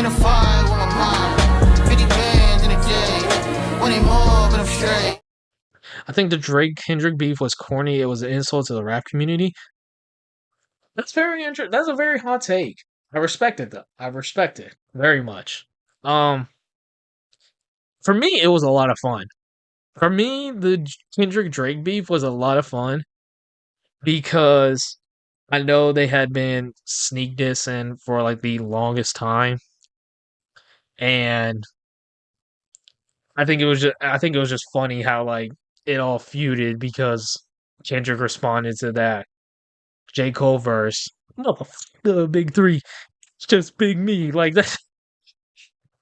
a fight with my mom. 50 bands in a day. 20 more, but I'm straight. I think the Drake Kendrick beef was corny. It was an insult to the rap community. That's very interesting. That's a very hot take. I respect it though. I respect it very much. Um, for me, it was a lot of fun. For me, the Kendrick Drake beef was a lot of fun because I know they had been sneak dissing for like the longest time, and I think it was just funny how like it all feuded because Kendrick responded to that J. Cole verse. No, the big three. It's just big me. Like that.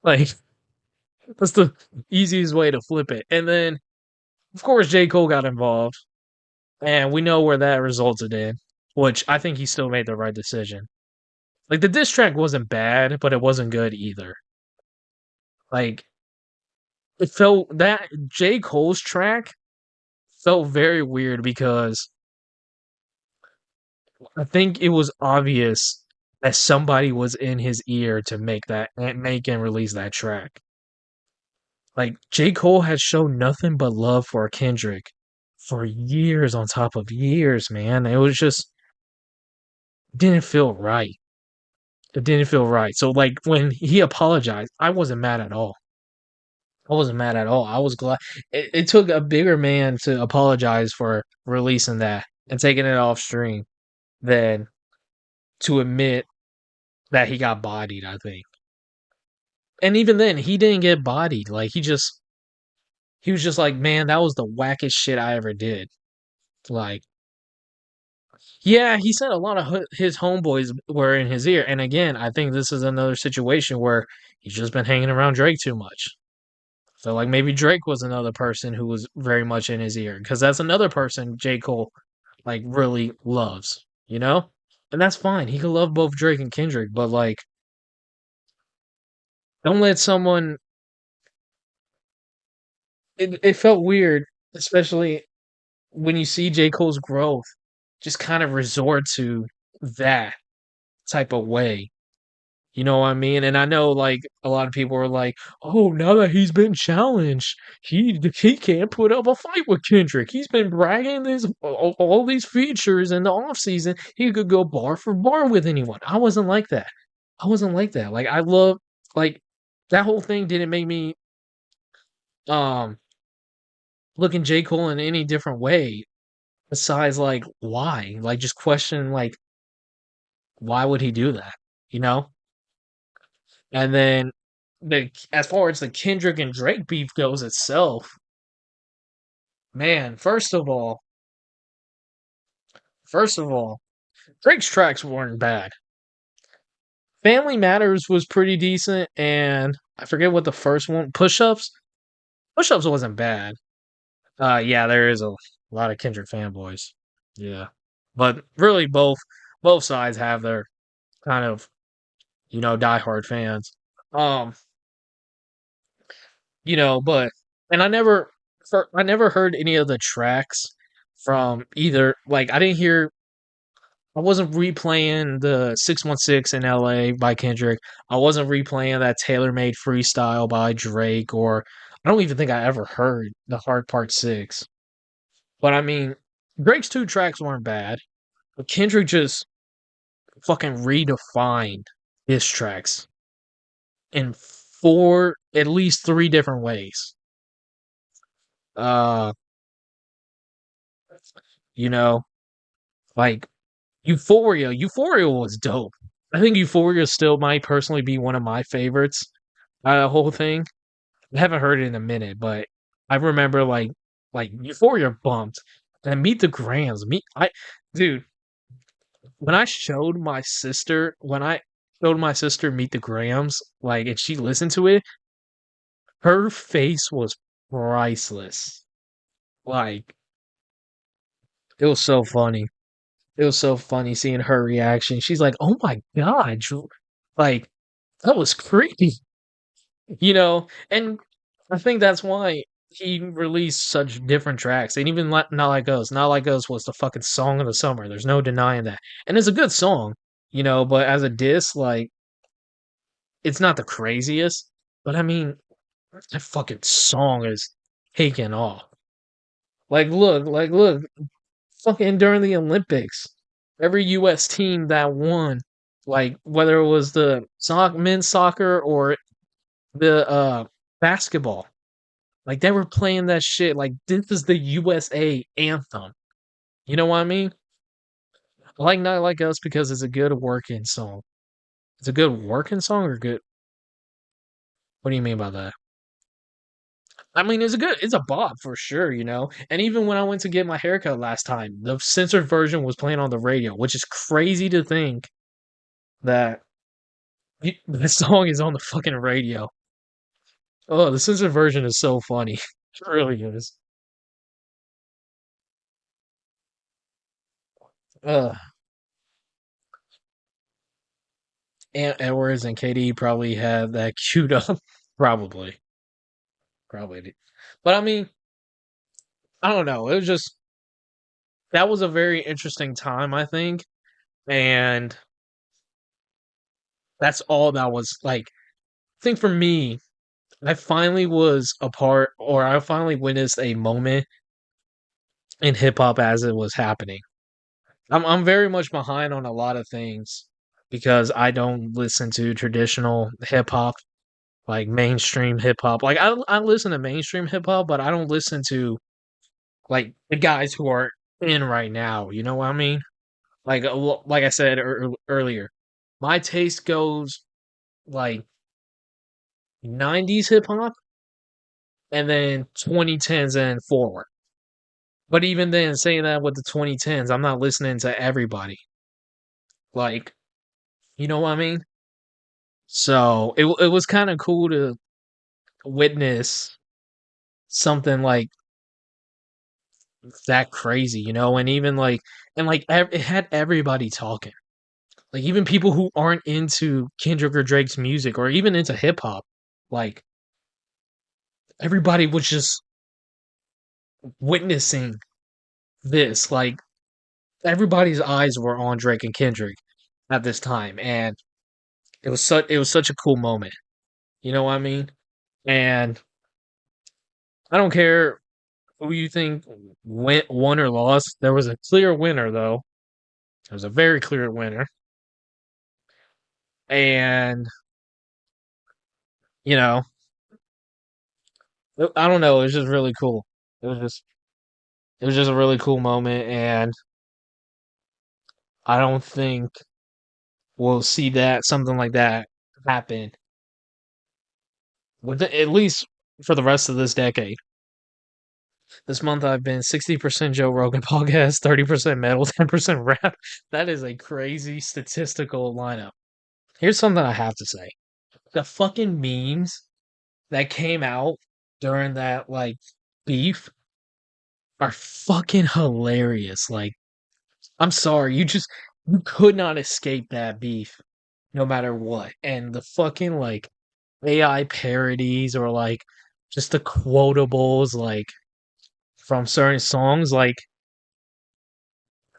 Like that's the easiest way to flip it. And then of course J. Cole got involved, and we know where that resulted in, which I think he still made the right decision. Like the diss track wasn't bad, but it wasn't good either. Like it felt that J. Cole's track felt very weird because I think it was obvious that somebody was in his ear to make and release that track. Like J. Cole has shown nothing but love for Kendrick for years on top of years, man. It was just didn't feel right. It didn't feel right. So like when he apologized, I wasn't mad at all. I wasn't mad at all. I was glad it took a bigger man to apologize for releasing that and taking it off stream than to admit that he got bodied, I think. And even then, he didn't get bodied. Like he was just like, man, that was the wackest shit I ever did. Like, yeah, he said a lot of his homeboys were in his ear. And again, I think this is another situation where he's just been hanging around Drake too much. So like maybe Drake was another person who was very much in his ear because that's another person J. Cole like really loves, you know? And that's fine. He can love both Drake and Kendrick, but like don't let someone it felt weird, especially when you see J. Cole's growth, just kind of resort to that type of way. You know what I mean? And I know like a lot of people are like, "Oh, now that he's been challenged, he can't put up a fight with Kendrick. He's been bragging this all these features in the off season. He could go bar for bar with anyone." I wasn't like that. I wasn't like that. Like I love like that whole thing didn't make me um look in J. Cole in any different way besides like why? Like just question like why would he do that? You know? And then the as far as the Kendrick and Drake beef goes itself, man, first of all, Drake's tracks weren't bad. Family Matters was pretty decent, and I forget what the first one, Push-Ups. Push-Ups wasn't bad. Yeah, there is a lot of Kendrick fanboys. Yeah. But really both sides have their kind of, diehard fans. Um, but and I never heard any of the tracks from either like I wasn't replaying the 616 in LA by Kendrick. I wasn't replaying that Tailor Made freestyle by Drake or I don't even think I ever heard the Hard Part 6. But I mean, Drake's two tracks weren't bad, but Kendrick just fucking redefined his tracks in four, at least three different ways. Uh, you know, like Euphoria was dope. I think Euphoria still might personally be one of my favorites. Whole thing. I haven't heard it in a minute, but I remember like Euphoria bumped. And Meet the Grams, dude. When I showed my sister Meet the Grams, like, and she listened to it, her face was priceless. Like, it was so funny. It was so funny seeing her reaction. She's like, "Oh my god, like that was creepy," And I think that's why he released such different tracks. And even Not Like Us, Not Like Us was the fucking song of the summer. There's no denying that, and it's a good song, But as a diss, like it's not the craziest, but I mean, that fucking song is taking off. Look, fucking during the Olympics, every U.S. team that won, like whether it was the men's soccer or the basketball, like they were playing that shit. Like this is the USA anthem. You know what I mean? I like Not Like Us because it's a good working song. It's a good working song or good. What do you mean by that? I mean, it's a bop for sure, you know. And even when I went to get my haircut last time, the censored version was playing on the radio, which is crazy to think that the song is on the fucking radio. Oh, the censored version is so funny. It really is. Uh, Edwards and KD probably had that queued up. Probably, probably. But I mean, I don't know. It was just that was a very interesting time, I think, and that's all that was like. I think for me, I finally was a part, or I finally witnessed a moment in hip hop as it was happening. I'm very much behind on a lot of things because I don't listen to traditional hip hop, like mainstream hip hop. Like I listen to mainstream hip hop, but I don't listen to like the guys who are in right now. You know what I mean? Like I said earlier, my taste goes like 90s hip hop and then 2010s and forward. But even then, saying that with the 2010s, I'm not listening to everybody. Like, you know what I mean? So it was kind of cool to witness something like that crazy, you know, and even like it had everybody talking. Like even people who aren't into Kendrick or Drake's music or even into hip hop, like everybody was just witnessing this. Like everybody's eyes were on Drake and Kendrick at this time, and it was such a cool moment. You know what I mean? And I don't care who you think won or lost. There was a clear winner, though. There was a very clear winner, and you know, I don't know. It was just really cool. It was just it was just a really cool moment, and I don't think we'll see that something like that happen at least for the rest of this decade. This month I've been 60% Joe Rogan podcast, 30% metal, 10% rap. That is a crazy statistical lineup. Here's something I have to say. The fucking memes that came out during that like beef are fucking hilarious. Like, I'm sorry, you could not escape that beef no matter what. And the fucking like AI parodies or like just the quotables like from certain songs, like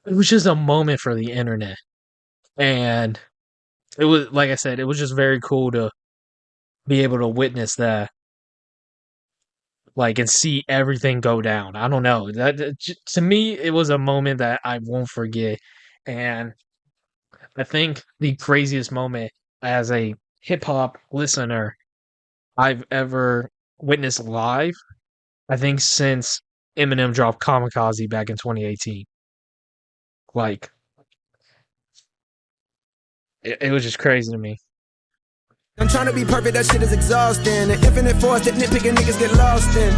it was just a moment for the internet. And it was like I said, it was just very cool to be able to witness that, like, and see everything go down. I don't know. To me, it was a moment that I won't forget. And I think the craziest moment as a hip hop listener I've ever witnessed live, I think since Eminem dropped Kamikaze back in 2018. Like, it was just crazy to me. I'm trying to be perfect, that shit is exhausting. An infinite force that nitpicking niggas get lost in.